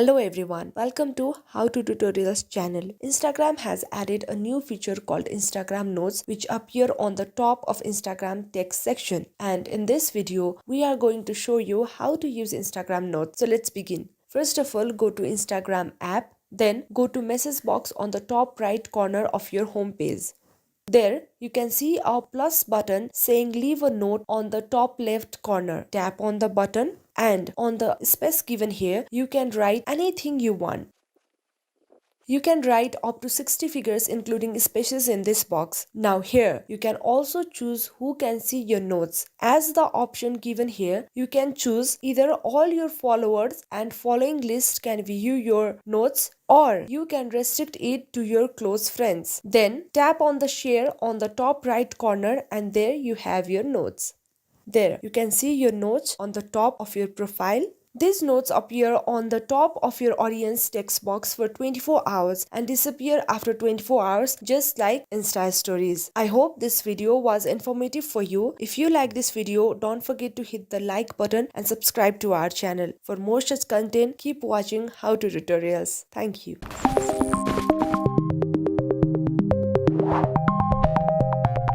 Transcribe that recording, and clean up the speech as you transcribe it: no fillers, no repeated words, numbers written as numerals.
Hello everyone, welcome to How to Tutorials channel. Instagram has added a new feature called Instagram Notes which appear on the top of Instagram text section. And in this video, we are going to show you how to use Instagram Notes. So let's begin. First of all, go to Instagram app, then go to message box on the top right corner of your home page. There, you can see a plus button saying leave a note on the top left corner. Tap on the button and on the space given here, you can write anything you want. You can write up to 60 figures including spaces in this box. Now here, you can also choose who can see your notes. As the option given here, you can choose either all your followers and following list can view your notes, or you can restrict it to your close friends. Then tap on the share on the top right corner and there you have your notes. There, you can see your notes on the top of your profile. These notes appear on the top of your audience text box for 24 hours and disappear after 24 hours just like Insta stories. I hope this video was informative for you. If you like this video, don't forget to hit the like button and subscribe to our channel. For more such content, keep watching How to Tutorials. Thank you.